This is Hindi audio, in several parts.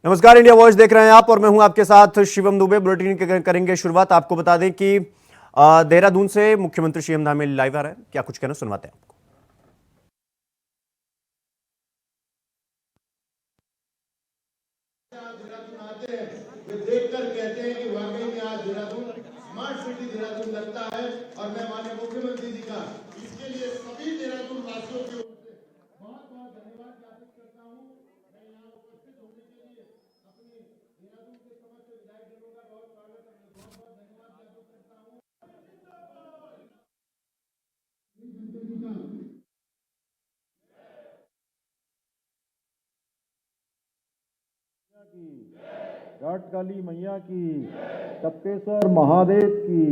नमस्कार, इंडिया वॉइस देख रहे हैं आप और मैं हूं आपके साथ शिवम दुबे। बुलेटिन करेंगे शुरुआत। आपको बता दें कि देहरादून से मुख्यमंत्री सीएम धामी लाइव आ रहे हैं। क्या कुछ कहना, सुनवाते हैं आपको। देहरादून आते हैं वे देखकर कहते हैं कि वाकई में आज देहरादून स्मार्ट सिटी देहरादून लगता है। और मैं माननीय मुख्यमंत्री जी का इसके लिए सभी देहरादून वासियों की ओर से बहुत बहुत धन्यवाद ज्ञापित करता हूं। मैं यहाँ उपस्थित होने के लिए अपने देहरादून के समस्त विधायकगणों का बहुत स्वागत और बहुत बहुत धन्यवाद ज्ञापित करता हूँ। घाटकाली मैया की, टपकेश्वर महादेव की,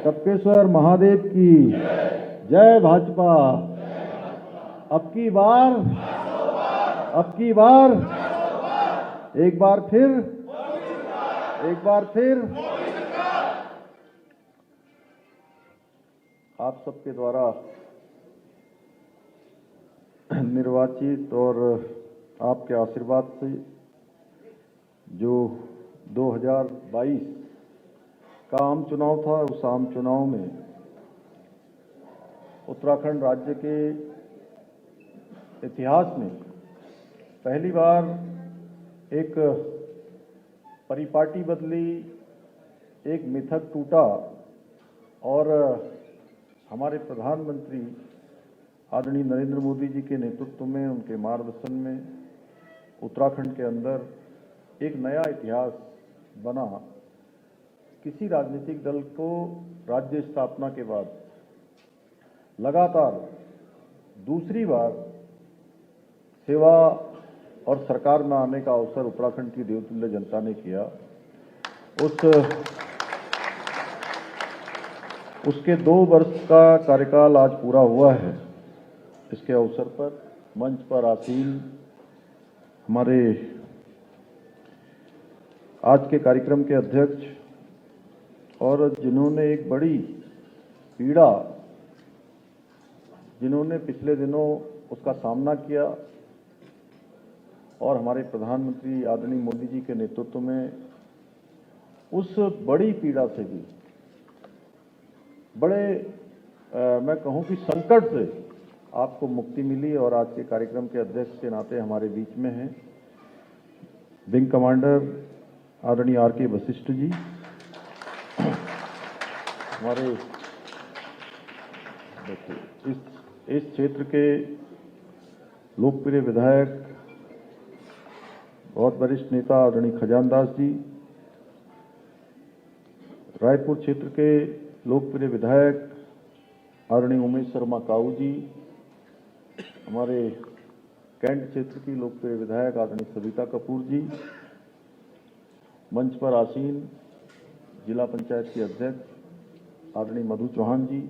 टपकेश्वर महादेव की जय भाजपा। अब की बार एक बार फिर आप सबके द्वारा निर्वाचित और आपके आशीर्वाद से जो 2022 का आम चुनाव था, उस आम चुनाव में उत्तराखंड राज्य के इतिहास में पहली बार एक परिपाटी बदली, एक मिथक टूटा और हमारे प्रधानमंत्री आदरणीय नरेंद्र मोदी जी के नेतृत्व में, उनके मार्गदर्शन में उत्तराखंड के अंदर एक नया इतिहास बना। किसी राजनीतिक दल को राज्य स्थापना के बाद लगातार दूसरी बार सेवा और सरकार में आने का अवसर उत्तराखंड की देवतुल्य जनता ने किया। उसके 2 वर्ष का कार्यकाल आज पूरा हुआ है। इसके अवसर पर मंच पर आसीन हमारे आज के कार्यक्रम के अध्यक्ष और जिन्होंने एक बड़ी पीड़ा, जिन्होंने पिछले दिनों उसका सामना किया और हमारे प्रधानमंत्री आदरणीय मोदी जी के नेतृत्व में उस बड़ी पीड़ा से भी बड़े मैं कहूं कि संकट से आपको मुक्ति मिली और आज के कार्यक्रम के अध्यक्ष के नाते हमारे बीच में हैं विंग कमांडर आदरणीय आर.के. वशिष्ठ जी, हमारे इस क्षेत्र के लोकप्रिय विधायक, बहुत वरिष्ठ नेता आदरणीय खजानदास जी, रायपुर क्षेत्र के लोकप्रिय विधायक आदरणीय उमेश शर्मा काऊ जी, हमारे कैंट क्षेत्र की लोकप्रिय विधायक आदरणीय सविता कपूर जी, मंच पर आसीन जिला पंचायत के अध्यक्ष आदरणीय मधु चौहान जी,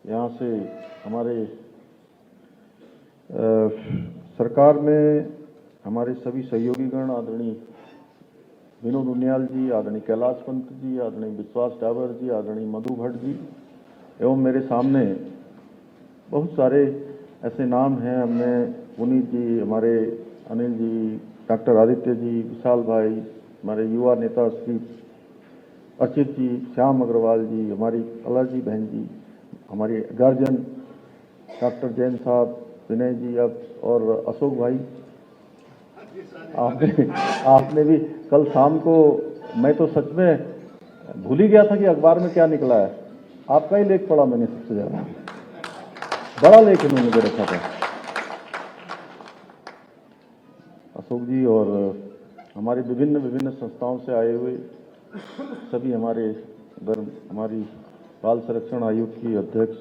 यहाँ से हमारे सरकार में हमारे सभी सहयोगीगण आदरणीय विनोद उनियाल जी, आदरणीय कैलाश पंत जी, आदरणीय विश्वास डावर जी, आदरणीय मधु भट्ट जी, एवं मेरे सामने बहुत सारे ऐसे नाम हैं। हमने पुनीत जी, हमारे अनिल जी, डॉक्टर आदित्य जी, विशाल भाई, हमारे युवा नेता श्री अर्चित जी, श्याम अग्रवाल जी, हमारी कला जी बहन जी, हमारी गार्जियन डॉक्टर जैन साहब, विनय जी, अब और अशोक भाई, आपने भी कल शाम को, मैं तो सच में भूल ही गया था कि अखबार में क्या निकला है। आपका ही लेख पढ़ा मैंने, सबसे ज्यादा बड़ा लेख इन्होंने मुझे रखा था अशोक जी। और हमारी विभिन्न संस्थाओं से आए हुए सभी हमारे हमारी बाल संरक्षण आयोग की अध्यक्ष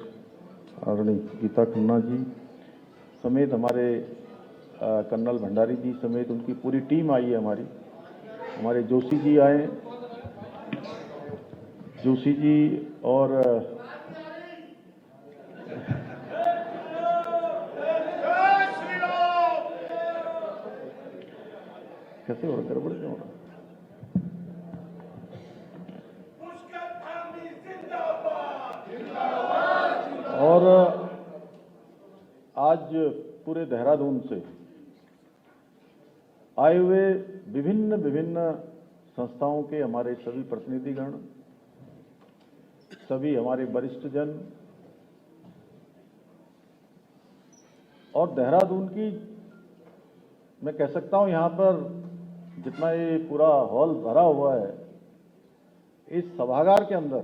आदरणीय गीता खन्ना जी समेत हमारे कर्नल भंडारी जी समेत उनकी पूरी टीम आई है। हमारे जोशी जी आए, जोशी जी और कैसे हो रहा, गड़बड़ क्यों हो रहा? और आज पूरे देहरादून से आए हुए विभिन्न विभिन्न संस्थाओं के हमारे सभी प्रतिनिधिगण, सभी हमारे वरिष्ठ जन और देहरादून की, मैं कह सकता हूं यहां पर जितना ये पूरा हॉल भरा हुआ है, इस सभागार के अंदर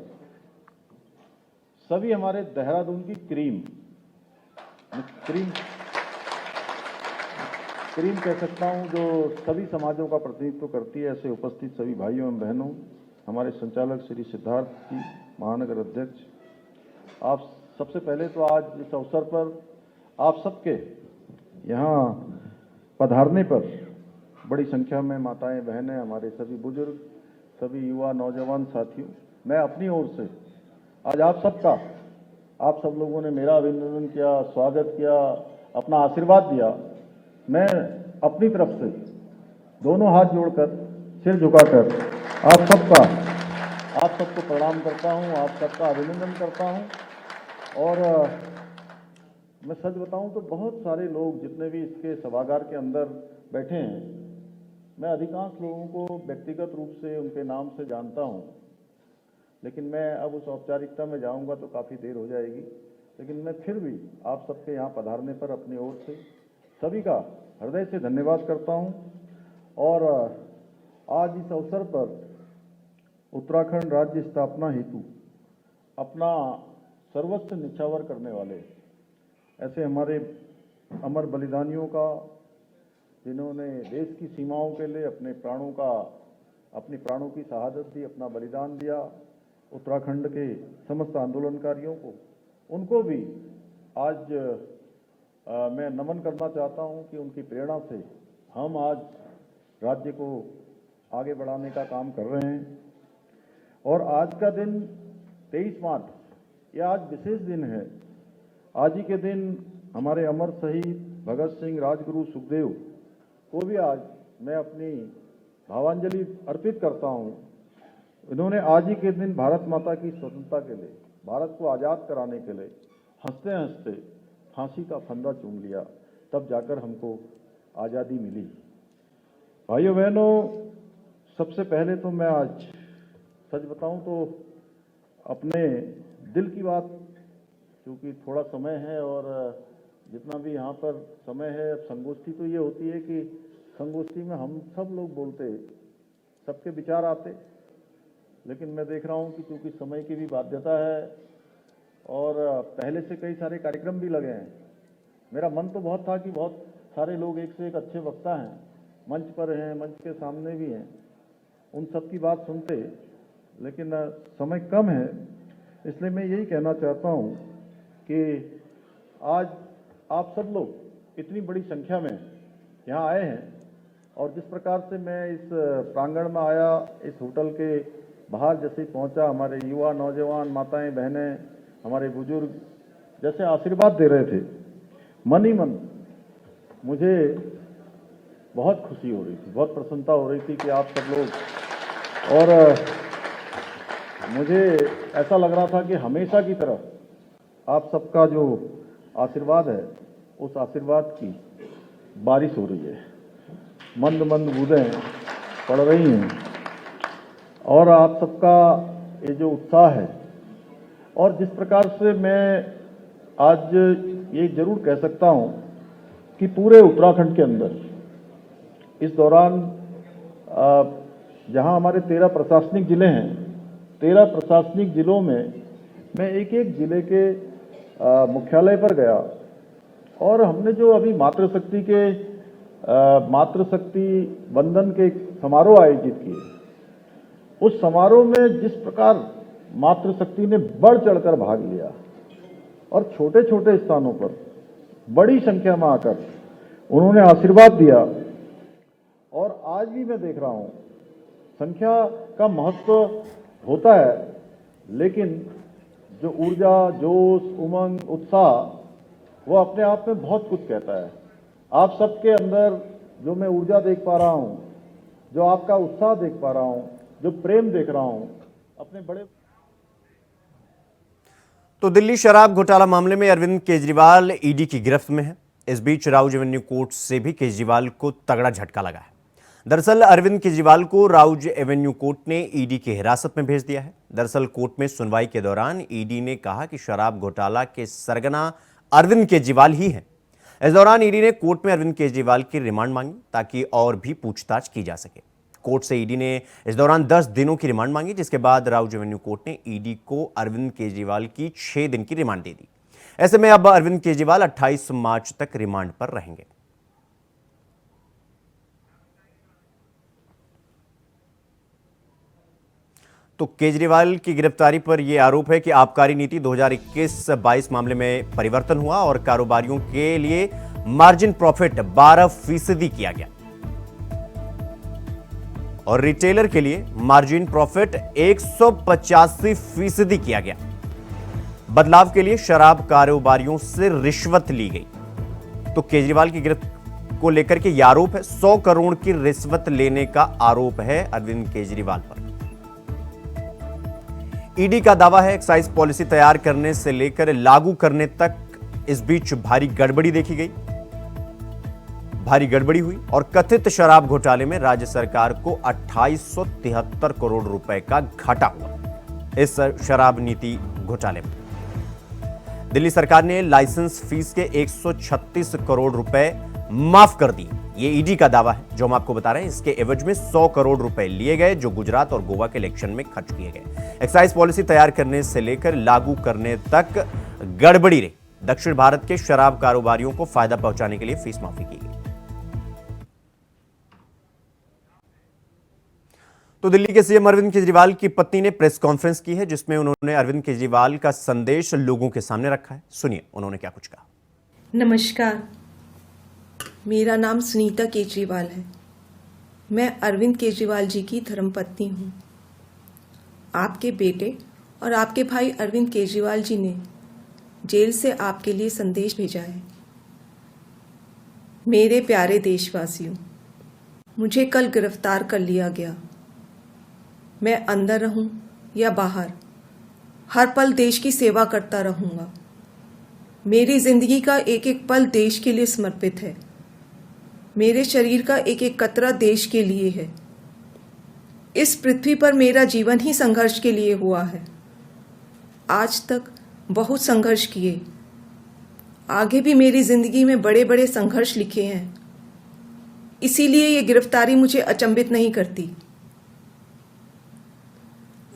सभी हमारे देहरादून की क्रीम कह सकता हूं, जो सभी समाजों का प्रतिनिधित्व करती है। ऐसे उपस्थित सभी भाइयों एवं बहनों, हमारे संचालक श्री सिद्धार्थ जी, महानगर अध्यक्ष, आप सबसे पहले तो आज इस अवसर पर आप सबके यहाँ पधारने पर बड़ी संख्या में माताएं, बहनें, हमारे सभी बुजुर्ग, सभी युवा नौजवान साथियों, मैं अपनी ओर से आज आप सब लोगों ने मेरा अभिनंदन किया, स्वागत किया, अपना आशीर्वाद दिया। मैं अपनी तरफ से दोनों हाथ जोड़कर, सिर झुकाकर आप सबको प्रणाम करता हूं, आप सबका अभिनंदन करता हूं। और मैं सच बताऊं तो बहुत सारे लोग जितने भी इसके सभागार के अंदर बैठे हैं, मैं अधिकांश लोगों को व्यक्तिगत रूप से उनके नाम से जानता हूं, लेकिन मैं अब उस औपचारिकता में जाऊंगा तो काफ़ी देर हो जाएगी। लेकिन मैं फिर भी आप सबके यहाँ पधारने पर अपनी ओर से सभी का हृदय से धन्यवाद करता हूं। और आज इस अवसर पर उत्तराखंड राज्य स्थापना हेतु अपना सर्वस्व निछावर करने वाले ऐसे हमारे अमर बलिदानियों का, जिन्होंने देश की सीमाओं के लिए अपने प्राणों की शहादत दी, अपना बलिदान दिया, उत्तराखंड के समस्त आंदोलनकारियों को, उनको भी आज मैं नमन करना चाहता हूं कि उनकी प्रेरणा से हम आज राज्य को आगे बढ़ाने का काम कर रहे हैं। और आज का दिन 23 मार्च, यह आज विशेष दिन है। आज ही के दिन हमारे अमर शहीद भगत सिंह, राजगुरु सुखदेव को भी आज मैं अपनी भावांजलि अर्पित करता हूं। इन्होंने आज ही के दिन भारत माता की स्वतंत्रता के लिए, भारत को आज़ाद कराने के लिए हंसते हंसते फांसी का फंदा चूम लिया, तब जाकर हमको आज़ादी मिली। भाइयों बहनों, सबसे पहले तो मैं आज सच बताऊं तो अपने दिल की बात, क्योंकि थोड़ा समय है और जितना भी यहाँ पर समय है, अब संगोष्ठी तो ये होती है कि संगोष्ठी में हम सब लोग बोलते, सबके विचार आते, लेकिन मैं देख रहा हूँ कि क्योंकि समय की भी बाध्यता है और पहले से कई सारे कार्यक्रम भी लगे हैं। मेरा मन तो बहुत था कि बहुत सारे लोग एक से एक अच्छे वक्ता हैं, मंच पर हैं, मंच के सामने भी हैं, उन सब की बात सुनते, लेकिन समय कम है। इसलिए मैं यही कहना चाहता हूँ कि आज आप सब लोग इतनी बड़ी संख्या में यहाँ आए हैं, और जिस प्रकार से मैं इस प्रांगण में आया, इस होटल के बाहर जैसे ही पहुँचा, हमारे युवा नौजवान, माताएं, बहनें, हमारे बुजुर्ग जैसे आशीर्वाद दे रहे थे, मन ही मन मुझे बहुत खुशी हो रही थी, बहुत प्रसन्नता हो रही थी कि आप सब लोग, और मुझे ऐसा लग रहा था कि हमेशा की तरह आप सबका जो आशीर्वाद है, उस आशीर्वाद की बारिश हो रही है, मंद मंद बूंदें पड़ रही हैं, और आप सबका ये जो उत्साह है, और जिस प्रकार से मैं आज ये जरूर कह सकता हूँ कि पूरे उत्तराखंड के अंदर इस दौरान जहाँ हमारे 13 प्रशासनिक जिले हैं, 13 प्रशासनिक जिलों में मैं एक एक जिले के मुख्यालय पर गया, और हमने जो अभी मातृशक्ति वंदन के समारोह आयोजित किए, उस समारोह में जिस प्रकार मातृशक्ति ने बढ़ चढ़कर भाग लिया और छोटे छोटे स्थानों पर बड़ी संख्या में आकर उन्होंने आशीर्वाद दिया, और आज भी मैं देख रहा हूं संख्या का महत्व होता है, लेकिन जो ऊर्जा, जोश, उमंग, उत्साह, वो अपने आप में बहुत कुछ कहता है। आप सबके अंदर जो मैं ऊर्जा देख पा रहा हूं, जो आपका उत्साह देख पा रहा हूं, जो प्रेम देख रहा हूं अपने बड़े। तो दिल्ली शराब घोटाला मामले में अरविंद केजरीवाल ईडी की गिरफ्त में है। इस बीच राउ रेवेन्यू कोर्ट से भी केजरीवाल को तगड़ा झटका लगा है। दरअसल अरविंद केजरीवाल को राउज एवेन्यू कोर्ट ने ईडी की हिरासत में भेज दिया है। दरअसल कोर्ट में सुनवाई के दौरान ईडी ने कहा कि शराब घोटाला के सरगना अरविंद केजरीवाल ही हैं। इस दौरान ईडी ने कोर्ट में अरविंद केजरीवाल की रिमांड मांगी ताकि और भी पूछताछ की जा सके। कोर्ट से ईडी ने इस दौरान 10 दिनों की रिमांड मांगी, जिसके बाद राउज एवेन्यू कोर्ट ने ईडी को अरविंद केजरीवाल की 6 दिन की रिमांड दे दी। ऐसे में अब अरविंद केजरीवाल 28 मार्च तक रिमांड पर रहेंगे। तो केजरीवाल की गिरफ्तारी पर यह आरोप है कि आबकारी नीति 2021-22 मामले में परिवर्तन हुआ और कारोबारियों के लिए मार्जिन प्रॉफिट 12% किया गया और रिटेलर के लिए मार्जिन प्रॉफिट 185% किया गया। बदलाव के लिए शराब कारोबारियों से रिश्वत ली गई। तो केजरीवाल की गिरफ्त को लेकर के यह आरोप है। 100 करोड़ की रिश्वत लेने का आरोप है अरविंद केजरीवाल पर। ईडी का दावा है एक्साइज पॉलिसी तैयार करने से लेकर लागू करने तक इस बीच भारी गड़बड़ी देखी गई, भारी गड़बड़ी हुई और कथित शराब घोटाले में राज्य सरकार को 2873 करोड़ रुपए का घाटा हुआ। इस शराब नीति घोटाले में दिल्ली सरकार ने लाइसेंस फीस के 136 करोड़ रुपए माफ कर दी। ये ईडी का दावा है जो हम आपको बता रहे हैं। इसके एवज में 100 करोड़ रुपए लिए गए जो गुजरात और गोवा के इलेक्शन में खर्च किए गए। एक्साइज पॉलिसी तैयार करने से लेकर लागू करने तक गड़बड़ी रही। दक्षिण भारत के शराब कारोबारियों को फायदा पहुंचाने के लिए फीस माफी की गई। तो दिल्ली के सीएम अरविंद केजरीवाल की पत्नी ने प्रेस कॉन्फ्रेंस की है, जिसमें उन्होंने अरविंद केजरीवाल का संदेश लोगों के सामने रखा है। सुनिए उन्होंने क्या कुछ कहा। नमस्कार, मेरा नाम सुनीता केजरीवाल है। मैं अरविंद केजरीवाल जी की धर्मपत्नी हूँ। आपके बेटे और आपके भाई अरविंद केजरीवाल जी ने जेल से आपके लिए संदेश भेजा है। मेरे प्यारे देशवासियों, मुझे कल गिरफ्तार कर लिया गया। मैं अंदर रहूं या बाहर, हर पल देश की सेवा करता रहूंगा। मेरी जिंदगी का एक एक पल देश के लिए समर्पित है। मेरे शरीर का एक एक कतरा देश के लिए है। इस पृथ्वी पर मेरा जीवन ही संघर्ष के लिए हुआ है। आज तक बहुत संघर्ष किए, आगे भी मेरी जिंदगी में बड़े बड़े संघर्ष लिखे हैं। इसीलिए ये गिरफ्तारी मुझे अचंभित नहीं करती।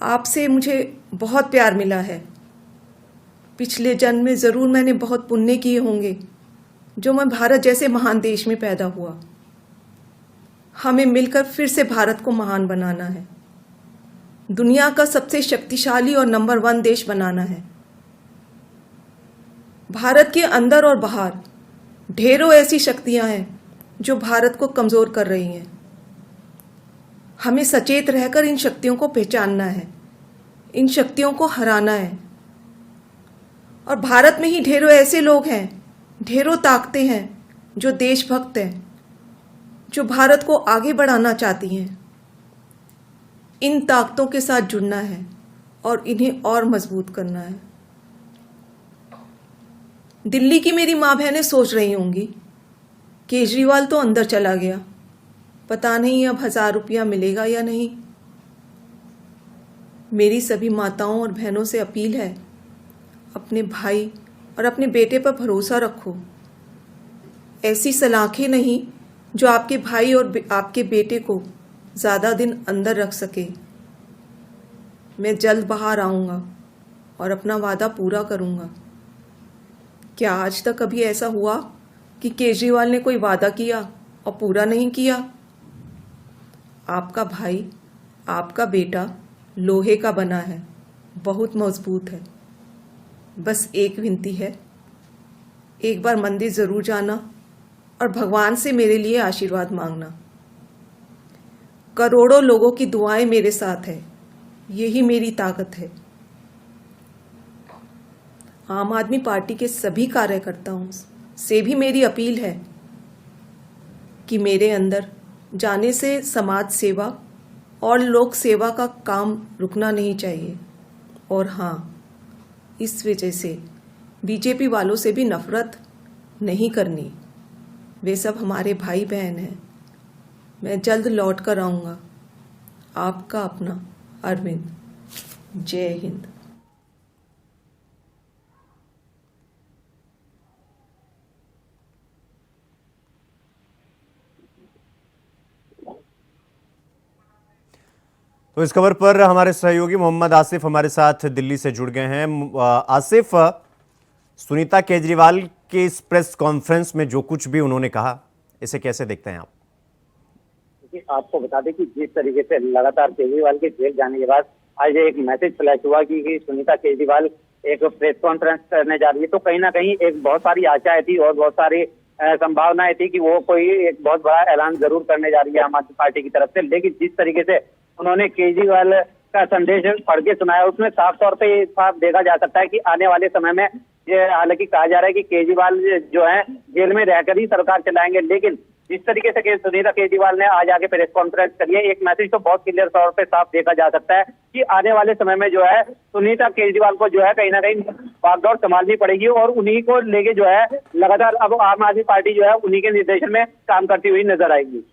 आपसे मुझे बहुत प्यार मिला है। पिछले जन्म में जरूर मैंने बहुत पुण्य किए होंगे जो मैं भारत जैसे महान देश में पैदा हुआ। हमें मिलकर फिर से भारत को महान बनाना है, दुनिया का सबसे शक्तिशाली और नंबर 1 देश बनाना है। भारत के अंदर और बाहर ढेरों ऐसी शक्तियां हैं जो भारत को कमजोर कर रही हैं। हमें सचेत रहकर इन शक्तियों को पहचानना है, इन शक्तियों को हराना है। और भारत में ही ढेरों ऐसे लोग हैं, ढेरों ताकतें हैं जो देशभक्त हैं, जो भारत को आगे बढ़ाना चाहती हैं। इन ताकतों के साथ जुड़ना है और इन्हें और मजबूत करना है। दिल्ली की मेरी माँ बहनें सोच रही होंगी, केजरीवाल तो अंदर चला गया, पता नहीं अब 1000 रुपया मिलेगा या नहीं। मेरी सभी माताओं और बहनों से अपील है, अपने भाई और अपने बेटे पर भरोसा रखो। ऐसी सलाखें नहीं जो आपके भाई और आपके बेटे को ज़्यादा दिन अंदर रख सके। मैं जल्द बाहर आऊँगा और अपना वादा पूरा करूँगा। क्या आज तक कभी ऐसा हुआ कि केजरीवाल ने कोई वादा किया और पूरा नहीं किया? आपका भाई, आपका बेटा लोहे का बना है, बहुत मजबूत है। बस एक विनती है, एक बार मंदिर जरूर जाना और भगवान से मेरे लिए आशीर्वाद मांगना। करोड़ों लोगों की दुआएं मेरे साथ है, यही मेरी ताकत है। आम आदमी पार्टी के सभी कार्यकर्ताओं से भी मेरी अपील है कि मेरे अंदर जाने से समाज सेवा और लोक सेवा का काम रुकना नहीं चाहिए। और हाँ, इस वजह से बीजेपी वालों से भी नफरत नहीं करनी। वे सब हमारे भाई बहन हैं। मैं जल्द लौट कर आऊँगा। आपका अपना अरविंद। जय हिंद। तो इस खबर पर हमारे सहयोगी मोहम्मद आसिफ हमारे साथ दिल्ली से जुड़ गए हैं। आसिफ, सुनीता केजरीवाल के इस प्रेस कॉन्फ्रेंस में जो कुछ भी उन्होंने कहा, इसे कैसे देखते हैं आप? आपको बता दें कि जिस तरीके से लगातार केजरीवाल के जेल जाने के बाद आज एक मैसेज फ्लैश हुआ कि सुनीता केजरीवाल एक प्रेस कॉन्फ्रेंस करने जा रही है, तो कहीं ना कहीं एक बहुत सारी आशाएं थी और बहुत सारी संभावनाएं थी कि वो कोई एक बहुत बड़ा ऐलान जरूर करने जा रही है आम आदमी पार्टी की तरफ से। लेकिन जिस तरीके से उन्होंने केजरीवाल का संदेश पढ़ के सुनाया, उसमें साफ तौर पे साफ देखा जा सकता है कि आने वाले समय में ये, हालांकि कहा जा रहा है कि केजरीवाल जो है जेल में रहकर ही सरकार चलाएंगे, लेकिन जिस तरीके से सुनीता केजरीवाल ने आज आके प्रेस कॉन्फ्रेंस करी है, एक मैसेज तो बहुत क्लियर तौर पे साफ देखा जा सकता है कि आने वाले समय में जो है सुनीता केजरीवाल को जो है कहीं ना कहीं बागडोर संभालनी पड़ेगी और उन्हीं को लेके जो है लगातार अब आम आदमी पार्टी जो है उन्हीं के निर्देशन में काम करती हुई नजर आएगी।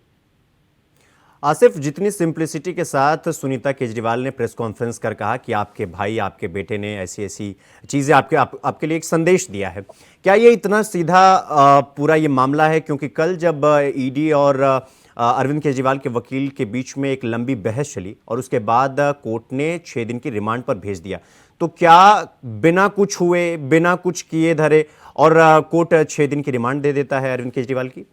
आसिफ, जितनी सिंप्लिसिटी के साथ सुनीता केजरीवाल ने प्रेस कॉन्फ्रेंस कर कहा कि आपके भाई, आपके बेटे ने ऐसी ऐसी चीजें आपके लिए एक संदेश दिया है, क्या ये इतना सीधा पूरा ये मामला है? क्योंकि कल जब ईडी और अरविंद केजरीवाल के वकील के बीच में एक लंबी बहस चली और उसके बाद कोर्ट ने 6 दिन की रिमांड पर भेज दिया, तो क्या बिना कुछ हुए, बिना कुछ किए धरे और कोर्ट 6 दिन की रिमांड दे देता है अरविंद केजरीवाल की?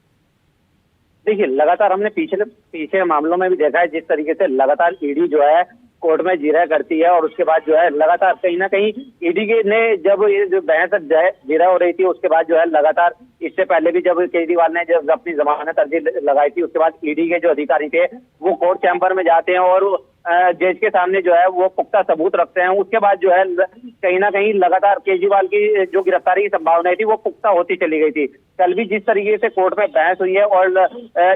देखिए, लगातार हमने पीछे मामलों में भी देखा है जिस तरीके से लगातार ईडी जो है कोर्ट में जिरह करती है और उसके बाद जो है लगातार कहीं ना कहीं ईडी ने जब ये जो बहस जिरह हो रही थी उसके बाद जो है लगातार इससे पहले भी जब केजरीवाल ने जब अपनी जमानत अर्जी लगाई थी उसके बाद ईडी के जो अधिकारी थे वो कोर्ट चैम्बर में जाते हैं और जज के सामने जो है वो पुख्ता सबूत रखते हैं। उसके बाद जो है कहीं ना कहीं लगातार केजरीवाल की जो गिरफ्तारी की संभावनाएं थी वो पुख्ता होती चली गई थी। कल भी जिस तरीके से कोर्ट में बहस हुई है और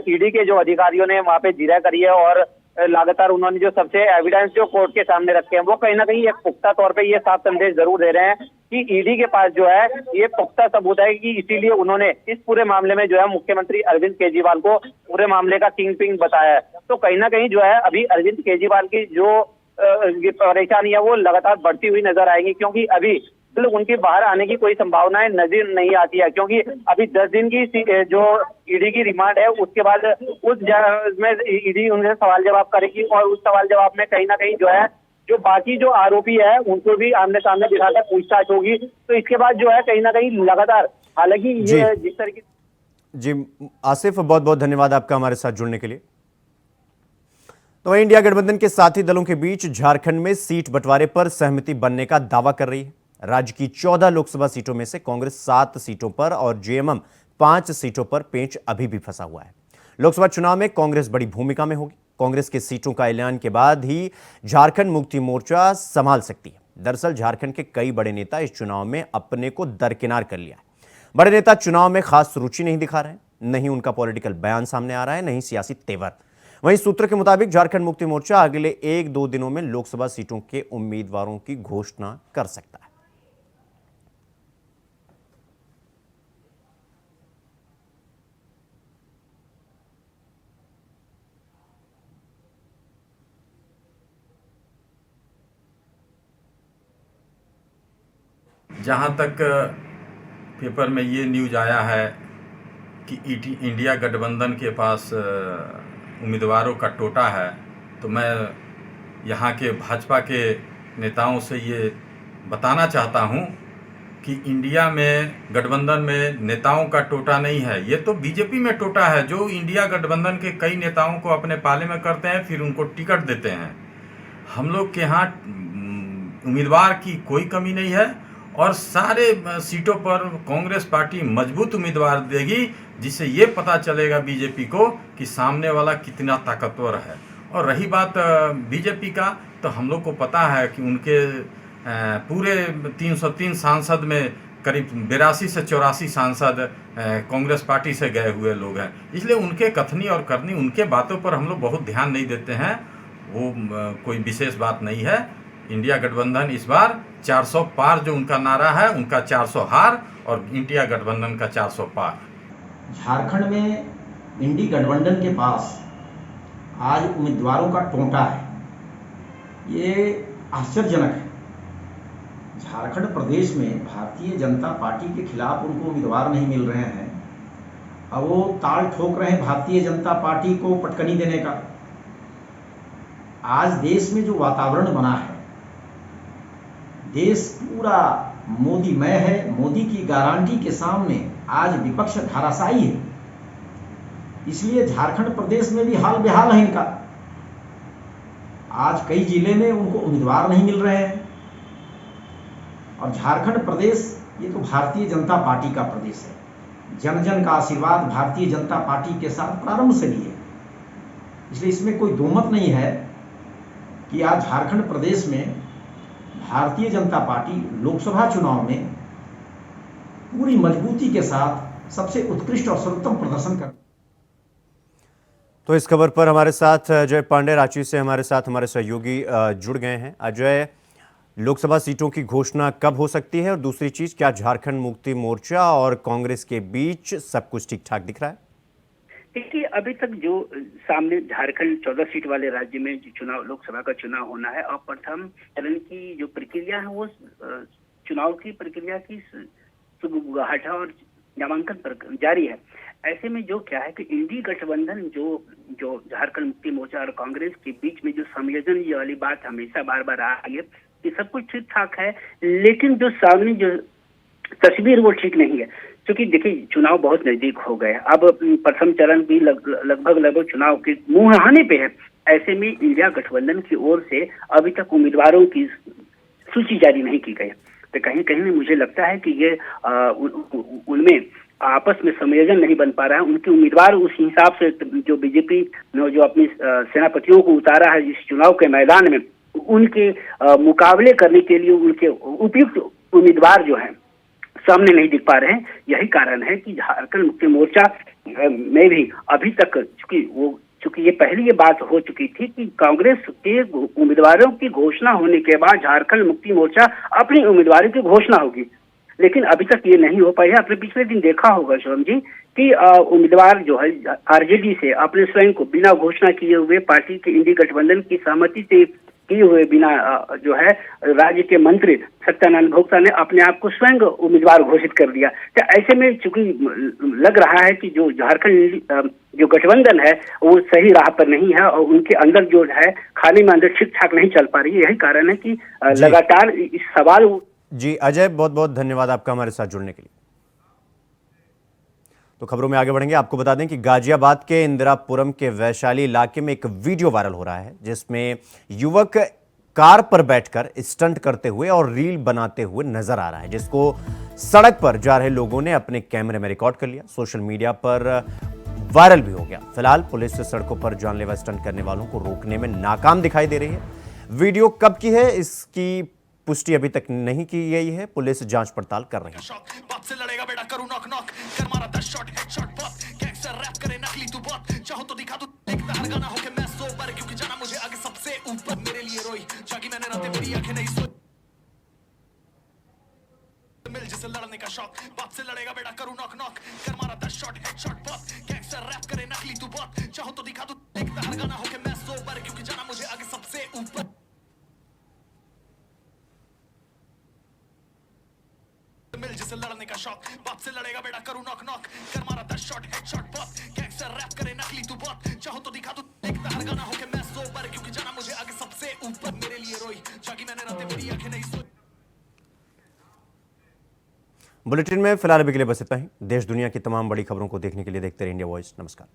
ईडी के जो अधिकारियों ने वहां पे जिरह करी है और लगातार उन्होंने जो सबसे एविडेंस जो कोर्ट के सामने रखे हैं वो कहीं ना कहीं एक पुख्ता तौर पे ये साफ संदेश जरूर दे रहे हैं कि ईडी के पास जो है ये पुख्ता सबूत है कि इसीलिए उन्होंने इस पूरे मामले में जो है मुख्यमंत्री अरविंद केजरीवाल को पूरे मामले का किंग पिंग बताया है। तो कहीं ना कहीं जो है अभी अरविंद केजरीवाल की जो परेशानी है वो लगातार बढ़ती हुई नजर आएगी, क्योंकि अभी उनके बाहर आने की कोई संभावनाएं नजर नहीं आती है, क्योंकि अभी 10 दिन की जो ईडी की रिमांड है उसके बाद उस में ईडी उनसे सवाल जवाब करेगी और उस सवाल जवाब में कहीं ना कहीं जो है जो बाकी जो आरोपी है उनको भी आमने सामने बिठाकर पूछताछ होगी। तो इसके बाद जो है कहीं ना कहीं लगातार, हालांकि ये जिस तरीके जी आसिफ, बहुत बहुत धन्यवाद आपका हमारे साथ जुड़ने के लिए। तो इंडिया गठबंधन के साथी दलों के बीच झारखंड में सीट बंटवारे पर सहमति बनने का दावा कर रही है। राज्य की 14 लोकसभा सीटों में से कांग्रेस 7 सीटों पर और जेएमएम 5 सीटों पर पेंच अभी भी फंसा हुआ है। लोकसभा चुनाव में कांग्रेस बड़ी भूमिका में होगी। कांग्रेस की सीटों का ऐलान के बाद ही झारखंड मुक्ति मोर्चा संभाल सकती है। दरअसल झारखंड के कई बड़े नेता इस चुनाव में अपने को दरकिनार कर लिया है। बड़े नेता चुनाव में खास रुचि नहीं दिखा रहे हैं, नहीं उनका पॉलिटिकल बयान सामने आ रहा है, नहीं सियासी तेवर। वहीं सूत्र के मुताबिक झारखंड मुक्ति मोर्चा अगले 1-2 दिनों में लोकसभा सीटों के उम्मीदवारों की घोषणा कर सकता है। जहाँ तक पेपर में ये न्यूज़ आया है कि इंडिया गठबंधन के पास उम्मीदवारों का टोटा है, तो मैं यहाँ के भाजपा के नेताओं से ये बताना चाहता हूँ कि इंडिया में गठबंधन में नेताओं का टोटा नहीं है, ये तो बीजेपी में टोटा है, जो इंडिया गठबंधन के कई नेताओं को अपने पाले में करते हैं, फिर उनको टिकट देते हैं। हम लोग के यहाँ उम्मीदवार की कोई कमी नहीं है और सारे सीटों पर कांग्रेस पार्टी मजबूत उम्मीदवार देगी, जिससे ये पता चलेगा बीजेपी को कि सामने वाला कितना ताकतवर है। और रही बात बीजेपी का, तो हम लोग को पता है कि उनके पूरे 303 सांसद में करीब 82 से 84 सांसद कांग्रेस पार्टी से गए हुए लोग हैं, इसलिए उनके कथनी और करनी, उनके बातों पर हम लोग बहुत ध्यान नहीं देते हैं। वो कोई विशेष बात नहीं है। इंडिया गठबंधन इस बार 400 पार, जो उनका नारा है, उनका 400 हार और इंडिया गठबंधन का 400 पार। झारखंड में इंडी गठबंधन के पास आज उम्मीदवारों का टोंटा है, ये आश्चर्यजनक है। झारखंड प्रदेश में भारतीय जनता पार्टी के खिलाफ उनको उम्मीदवार नहीं मिल रहे हैं, अब वो ताल ठोक रहे हैं भारतीय जनता पार्टी को पटकनी देने का। आज देश में जो वातावरण बना है, देश पूरा मोदीमय है, मोदी की गारंटी के सामने आज विपक्ष धाराशायी है, इसलिए झारखंड प्रदेश में भी हाल बेहाल है इनका। आज कई जिले में उनको उम्मीदवार नहीं मिल रहे हैं और झारखंड प्रदेश ये तो भारतीय जनता पार्टी का प्रदेश है। जन जन का आशीर्वाद भारतीय जनता पार्टी के साथ प्रारंभ से भी है, इसलिए इसमें कोई दोमत नहीं है कि आज झारखंड प्रदेश में भारतीय जनता पार्टी लोकसभा चुनाव में पूरी मजबूती के साथ सबसे उत्कृष्ट और सर्वोत्तम प्रदर्शन कर। तो इस खबर पर हमारे साथ अजय पांडे रांची से हमारे साथ हमारे सहयोगी जुड़ गए हैं। अजय, लोकसभा सीटों की घोषणा कब हो सकती है, और दूसरी चीज, क्या झारखंड मुक्ति मोर्चा और कांग्रेस के बीच सब कुछ ठीक ठाक दिख रहा है? देखिए, अभी तक जो सामने झारखंड 14 सीट वाले राज्य में जो चुनाव, लोकसभा का चुनाव होना है, और प्रथम चरण की जो प्रक्रिया है वो चुनाव की प्रक्रिया की सुगबुगाहट है और नामांकन जारी है। ऐसे में जो क्या है कि इंडी गठबंधन जो झारखंड मुक्ति मोर्चा और कांग्रेस के बीच में जो संयोजन ये वाली बात हमेशा बार बार आ रही है कि सब कुछ ठीक ठाक है, लेकिन जो सामने जो तस्वीर वो ठीक नहीं है। क्योंकि देखिए, चुनाव बहुत नजदीक हो गए, अब प्रथम चरण भी लगभग चुनाव के मुंहाने पे है। ऐसे में इंडिया गठबंधन की ओर से अभी तक उम्मीदवारों की सूची जारी नहीं की गई, तो कहीं कहीं मुझे लगता है कि ये उनमें आपस में संयोजन नहीं बन पा रहा है। उनके उम्मीदवार उस हिसाब से जो बीजेपी ने जो अपने सेनापतियों को उतारा है इस चुनाव के मैदान में, उनके मुकाबले करने के लिए उनके उपयुक्त उम्मीदवार जो हैं सामने नहीं दिख पा रहे हैं। यही कारण है कि झारखंड मुक्ति मोर्चा में भी अभी तक चूंकि ये पहले ये बात हो चुकी थी कि कांग्रेस के उम्मीदवारों की घोषणा होने के बाद झारखंड मुक्ति मोर्चा अपनी उम्मीदवारों की घोषणा होगी, लेकिन अभी तक ये नहीं हो पाई है। आपने पिछले दिन देखा होगा शिवम जी कि उम्मीदवार जो है आरजेडी से अपने स्वयं को बिना घोषणा किए हुए पार्टी के इंडी गठबंधन की सहमति से किए हुए बिना जो है राज्य के मंत्री सत्यानंद भोक्ता ने अपने आप को स्वयं उम्मीदवार घोषित कर दिया। तो ऐसे में चूंकि लग रहा है कि जो झारखंड जो गठबंधन है वो सही राह पर नहीं है और उनके अंदर जो है खाने में अंदर ठीक ठाक नहीं चल पा रही है। यही कारण है कि लगातार इस सवाल। जी अजय, बहुत बहुत धन्यवाद आपका हमारे साथ जुड़ने के लिए। तो खबरों में आगे बढ़ेंगे। आपको बता दें कि गाजियाबाद के इंदिरापुरम के वैशाली इलाके में एक वीडियो वायरल हो रहा है जिसमें युवक कार पर बैठकर स्टंट करते हुए और रील बनाते हुए नजर आ रहा है, जिसको सड़क पर जा रहे लोगों ने अपने कैमरे में रिकॉर्ड कर लिया, सोशल मीडिया पर वायरल भी हो गया। फिलहाल पुलिस सड़कों पर जानलेवा स्टंट करने वालों को रोकने में नाकाम दिखाई दे रही है। वीडियो कब की है इसकी पुष्टि अभी तक नहीं की गई है, पुलिस जांच पड़ताल कर रही है। बाप से लड़ेगा बेटा, करूं नॉक नॉक, कर मारा 10 shot headshot boss, gangster rap करे नकली तू बॉस, चाहो तो दिखा दूं देखता हर गाना होके मैं सोबर, क्योंकि जाना मुझे आगे सबसे ऊपर, मेरे लिए रोई जागी मैंने रातें, मेरी आंखें नहीं सोई, मिल जिसे लड़ने का शौक, बाप से लड़ेगा बेटा, करूं नॉक नॉक, कर मारा 10 shot headshot boss, gangster rap करे नकली तू बॉस, चाहो तो दिखा दूं देखता हर गाना होके मैं सोबर, क्योंकि जाना मुझे आगे सबसे ऊपर, मिल जिसे लड़ने का शौक, बाप से लड़ेगा बेटा, करूं नॉक नॉक, कर मारा 10 shot headshot boss, gangster rap करे नकली तू बॉस, चाहो तो दिखा दूं देखता हर गाना होके मैं सोबर, क्योंकि जाना मुझे आगे सबसे ऊपर, मेरे लिए रोई जागी मैंने रातें, मेरी आंखें नहीं सोई। बुलेटिन में फिलहाल अभी के लिए बस इतना ही। देश दुनिया की तमाम बड़ी खबरों को देखने के लिए देखते रहिए इंडिया वॉइस। नमस्कार।